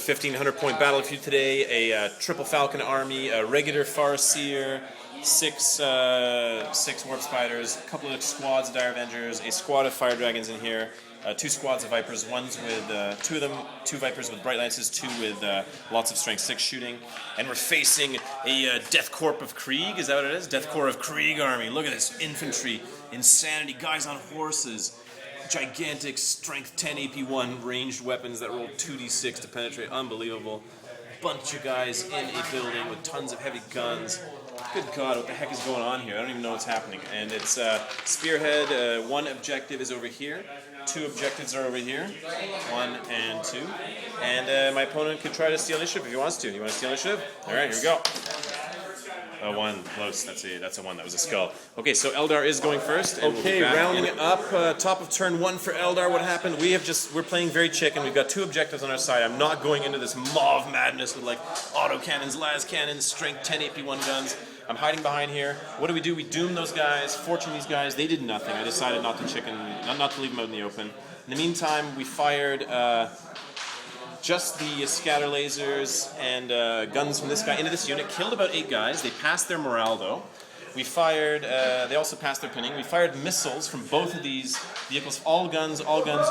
1,500 point battlefield today, a triple Falcon army, a regular Farseer, six Warp Spiders, a couple of squads of Dire Avengers, a squad of Fire Dragons in here, 2 squads of Vypers, one's with, 2 of them, 2 Vypers with Bright Lances, 2 with lots of Strength 6 shooting, and we're facing a Death Korps of Krieg, is that what it is? Death Korps of Krieg army. Look at this, infantry, insanity, guys on horses, gigantic Strength 10 AP1 ranged weapons that roll 2d6 to penetrate, unbelievable. Bunch of guys in a building with tons of heavy guns. Good God, what the heck is going on here? I don't even know what's happening. And it's Spearhead, 1 objective is over here, 2 objectives are over here, 1 and 2. And my opponent could try to steal initiative if he wants to. You want to steal initiative? Alright, here we go. 1, close, that's a 1, that was a skull. Okay, so Eldar is going first. Okay, rounding up, top of turn 1 for Eldar, what happened? We're playing very chicken, we've got 2 objectives on our side. I'm not going into this mauve madness with like auto cannons, las cannons, strength 10 AP1 guns. I'm hiding behind here. What do? We doom those guys, fortune these guys, they did nothing. I decided not to leave them out in the open. In the meantime, we fired just the scatter lasers and guns from this guy into this unit, killed about 8 guys. They passed their morale though. We fired, they also passed their pinning. We fired missiles from both of these vehicles, all guns,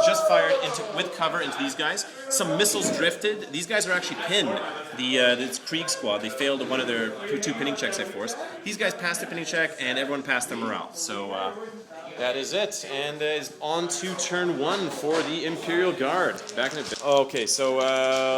just fired with cover into these guys. Some missiles drifted. These guys are actually pinned. This Krieg squad, they failed one of their 2 pinning checks they forced. These guys passed the pinning check and everyone passed their morale. So that is it, and is on to turn 1 for the Imperial Guard. Back in a bit. Okay, so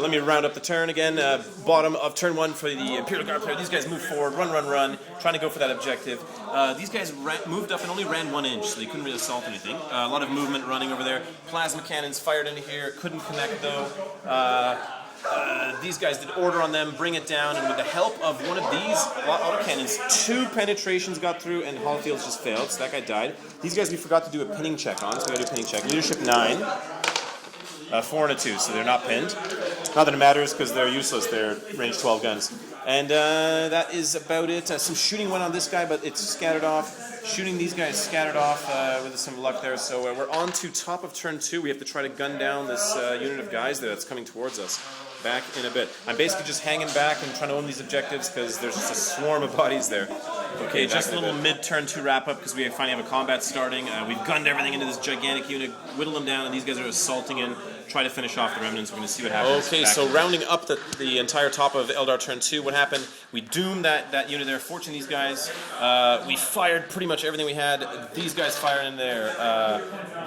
let me round up the turn again. Bottom of turn 1 for the Imperial Guard player. These guys move forward, run, trying to go for that objective. These guys moved up and only ran 1 inch, so they couldn't really assault anything. A lot of movement running over there. Plasma cannons fired into here, couldn't connect though. These guys did order on them, bring it down, and with the help of one of these autocannons, 2 penetrations got through and Holofields just failed, so that guy died. These guys we forgot to do a pinning check on, so we gotta do a pinning check. Leadership 9, 4 and a 2, so they're not pinned. Not that it matters because they're useless, they're range 12 guns. And that is about it. Some shooting went on this guy, but it's scattered off. Shooting these guys scattered off with some luck there. So we're on to top of turn 2. We have to try to gun down this unit of guys there that's coming towards us. Back in a bit. I'm basically just hanging back and trying to own these objectives because there's just a swarm of bodies there. Okay, just a little mid-turn 2 wrap-up because we finally have a combat starting. We've gunned everything into this gigantic unit, whittled them down, and these guys are assaulting in, try to finish off the remnants. We're going to see what happens. Okay, so rounding up the entire top of Eldar turn 2, what happened? We doomed that unit there. Fortunately, these guys, we fired pretty much everything we had. These guys fired in there.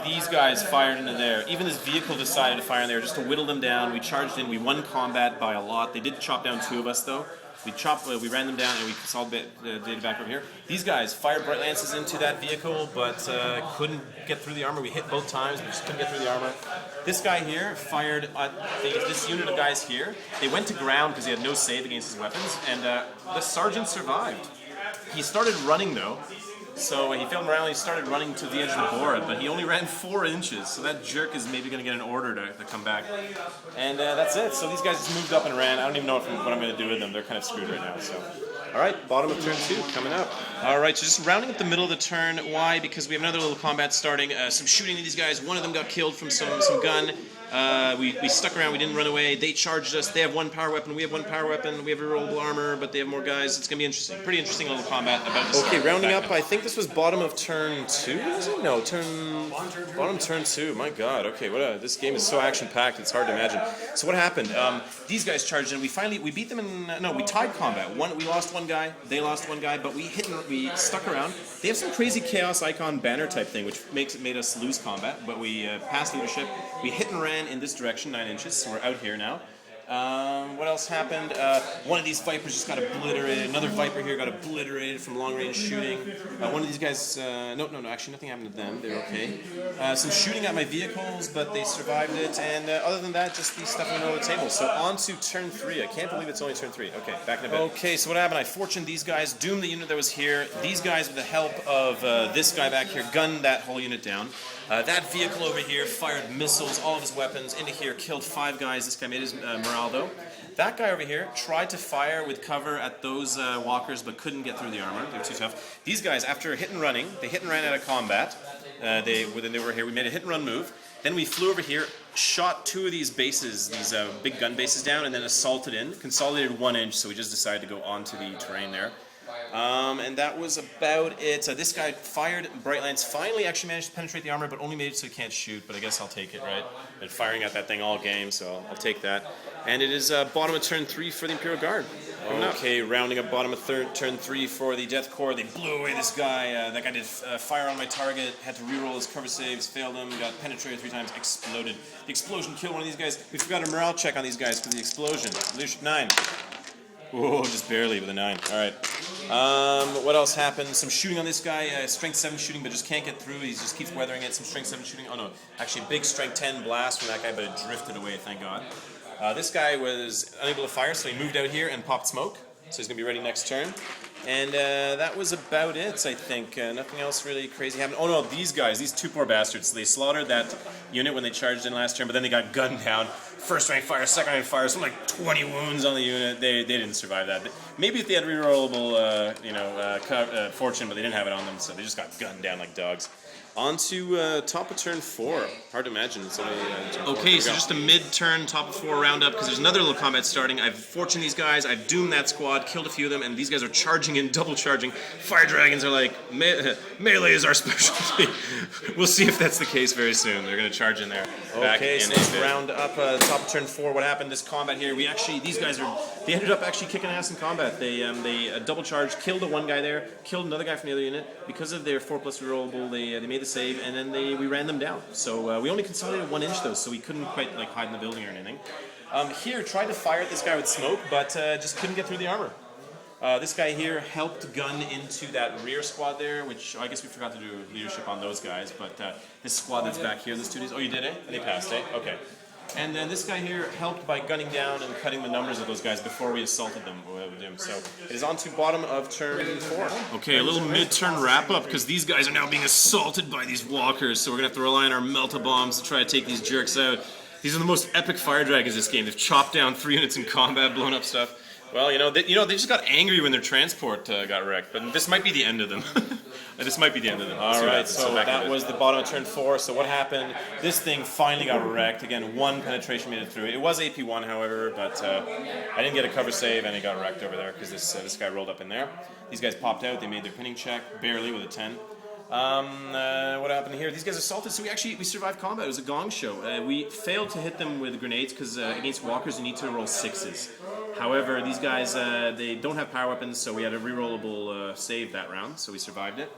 These guys fired into there. Even this vehicle decided to fire in there just to whittle them down. We charged in. We won combat by a lot. They did chop down 2 of us though. We ran them down and we consolidated back over here. These guys fired Bright Lances into that vehicle, but couldn't get through the armor. We hit both times, but just couldn't get through the armor. This guy here fired at this unit of guys here. They went to ground because he had no save against his weapons, and the sergeant survived. He started running though. So he failed morale, he started running to the edge of the board, but he only ran 4 inches, so that jerk is maybe going to get an order to come back. And that's it. So these guys just moved up and ran. I don't even know what I'm going to do with them. They're kind of screwed right now. So, all right, bottom of turn 2 coming up. All right, so just rounding up the middle of the turn. Why? Because we have another little combat starting. Some shooting to these guys. One of them got killed from some gun. We stuck around, we didn't run away. They charged us. They have 1 power weapon, we have 1 power weapon, we have rollable armor, but they have more guys. It's going to be interesting. Pretty interesting little combat about to start. Okay, rounding up, I think this was bottom of turn 2, was it? No, bottom turn 2. My God, okay, this game is so action-packed, it's hard to imagine. So what happened? These guys charged in. We beat them in, we tied combat. We lost 1 guy, they lost 1 guy, but we stuck around. They have some crazy Chaos Icon banner type thing, which made us lose combat, but we passed leadership. We hit and ran in this direction, 9 inches, so we're out here now. What else happened? One of these Vypers just got obliterated. Another Viper here got obliterated from long-range shooting. One of these guys, no, actually nothing happened to them. They're okay. Some shooting at my vehicles, but they survived it. And other than that, just the stuff in the middle of the table. So on to turn 3. I can't believe it's only turn 3. Okay, back in a bit. Okay, so what happened? I fortuned these guys, doomed the unit that was here. These guys, with the help of this guy back here, gunned that whole unit down. That vehicle over here fired missiles, all of his weapons, into here, killed 5 guys. This guy made his morale though. That guy over here tried to fire with cover at those walkers, but couldn't get through the armor. They were too tough. These guys, after hit and running, they hit and ran out of combat. When they were here, we made a hit and run move. Then we flew over here, shot 2 of these bases, these big gun bases down, and then assaulted in. Consolidated 1 inch, so we just decided to go onto the terrain there. And that was about it. This guy fired Bright Lance, finally actually managed to penetrate the armor, but only made it so he can't shoot, but I guess I'll take it, right? Been firing at that thing all game, so I'll take that. And it is bottom of turn 3 for the Imperial Guard. Okay, rounding up bottom of turn 3 for the Death Korps. They blew away this guy. That guy did fire on my target, had to reroll his cover saves, failed him, got penetrated 3 times, exploded. The explosion killed one of these guys. We forgot a morale check on these guys for the explosion. Leadership 9. Whoa, just barely with a 9. Alright. What else happened? Some shooting on this guy. Strength 7 shooting, but just can't get through. He just keeps weathering it. Some strength 7 shooting. Oh no, actually big strength 10 blast from that guy, but it drifted away, thank God. This guy was unable to fire, so he moved out here and popped smoke. So he's going to be ready next turn. And that was about it, I think. Nothing else really crazy happened. Oh no, these guys, these 2 poor bastards, they slaughtered that unit when they charged in last turn, but then they got gunned down. First rank fire, second rank fire, something like 20 wounds on the unit. They didn't survive that. Maybe if they had rerollable, fortune, but they didn't have it on them, so they just got gunned down like dogs. On to top of turn 4. Hard to imagine. It's only, okay, so just a mid-turn, top of 4 roundup, because there's another little combat starting. I've fortuned these guys, I've doomed that squad, killed a few of them, and these guys are charging in, double charging. Fire dragons are like, melee is our specialty. We'll see if that's the case very soon. They're going to charge in there. Okay, so let's round up top of turn 4. What happened this combat here? These guys they ended up actually kicking ass in combat. They double charged, killed the one guy there, killed another guy from the other unit. Because of their 4+ rerollable, they made the save, and then we ran them down. So we only consolidated 1 inch though, so we couldn't quite hide in the building or anything. Here, tried to fire at this guy with smoke, but just couldn't get through the armor. This guy here helped gun into that rear squad there, which I guess we forgot to do leadership on those guys, but this squad that's back here, this 2 days. Oh, you did it? And they passed, eh? Okay. And then this guy here helped by gunning down and cutting the numbers of those guys before we assaulted them with him. So it is on to bottom of turn 4. Okay, a little mid-turn wrap-up, because these guys are now being assaulted by these walkers, so we're going to have to rely on our melta-bombs to try to take these jerks out. These are the most epic fire dragons in this game. They've chopped down 3 units in combat, blown up stuff. Well, they just got angry when their transport got wrecked, but this might be the end of them. This might be the end of them. Alright, so that was the bottom of turn 4. So what happened? This thing finally got wrecked. Again, 1 penetration made it through. It was AP1, however, but I didn't get a cover save, and it got wrecked over there because this guy rolled up in there. These guys popped out. They made their pinning check, barely, with a 10. What happened here? These guys assaulted, so we survived combat. It was a gong show. We failed to hit them with grenades because against walkers you need to roll 6s. However, these guys, they don't have power weapons, so we had a rerollable save that round, so we survived it.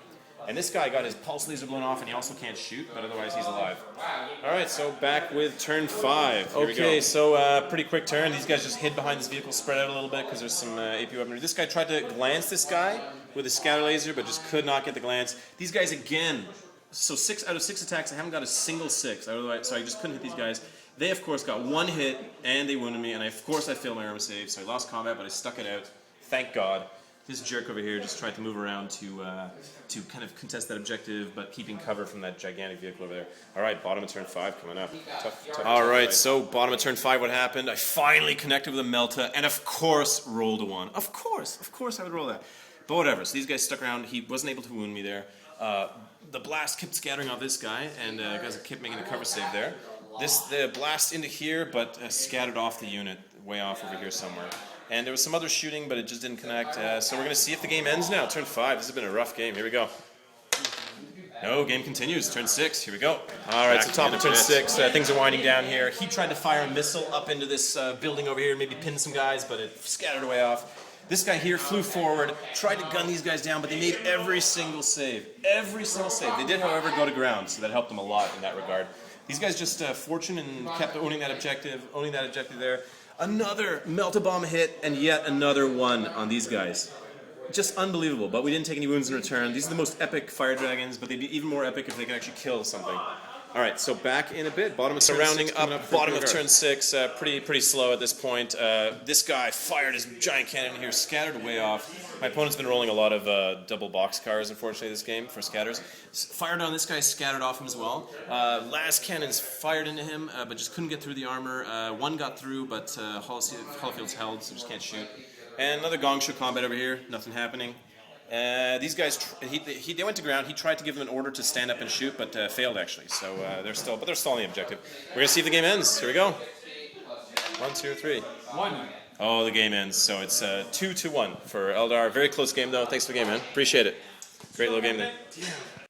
And this guy got his pulse laser blown off, and he also can't shoot, but otherwise he's alive. Alright, so back with turn 5. Here okay, so pretty quick turn. These guys just hid behind this vehicle, spread out a little bit, because there's some AP weaponry. This guy tried to glance this guy with a scatter laser, but just could not get the glance. These guys again, so 6 out of 6 attacks, I haven't got a single 6, so I just couldn't hit these guys. They, of course, got 1 hit, and they wounded me, and of course I failed my armor save, so I lost combat, but I stuck it out. Thank God. This jerk over here just tried to move around to kind of contest that objective, but keeping cover from that gigantic vehicle over there. All right, bottom of turn 5 coming up. Tough. All right, so bottom of turn 5, what happened? I finally connected with a Melta, and of course rolled a 1. Of course I would roll that. But whatever, so these guys stuck around. He wasn't able to wound me there. The blast kept scattering off this guy, and guys kept making a cover save there. The blast into here, but scattered off the unit, way off over here somewhere. And there was some other shooting, but it just didn't connect. So we're going to see if the game ends now. Turn 5. This has been a rough game. Here we go. No, game continues. Turn 6. Here we go. All right, so top of turn 6. Things are winding down here. He tried to fire a missile up into this building over here, maybe pin some guys, but it scattered away off. This guy here flew forward, tried to gun these guys down, but they made every single save. Every single save. They did, however, go to ground, so that helped them a lot in that regard. These guys just fortune and kept owning that objective there. Another Melta-Bomb hit, and yet another 1 on these guys. Just unbelievable, but we didn't take any wounds in return. These are the most epic fire dragons, but they'd be even more epic if they could actually kill something. Alright, so back in a bit. Bottom of turn 6. Rounding up, bottom of turn 6. Pretty slow at this point. This guy fired his giant cannon here, scattered way off. My opponent's been rolling a lot of double boxcars, unfortunately, this game for scatters. Fired on this guy, scattered off him as well. Last cannons fired into him, but just couldn't get through the armor. 1 got through, but holo-Falcons held, so just can't shoot. And another gong show combat over here. Nothing happening. These guys, they went to ground. He tried to give them an order to stand up and shoot, but failed actually. So they're stalling the objective. We're gonna see if the game ends. Here we go. 1, 2, 3. 1. Oh, the game ends. So it's 2-1 for Eldar. Very close game though. Thanks for the game, man. Appreciate it. Great little game there.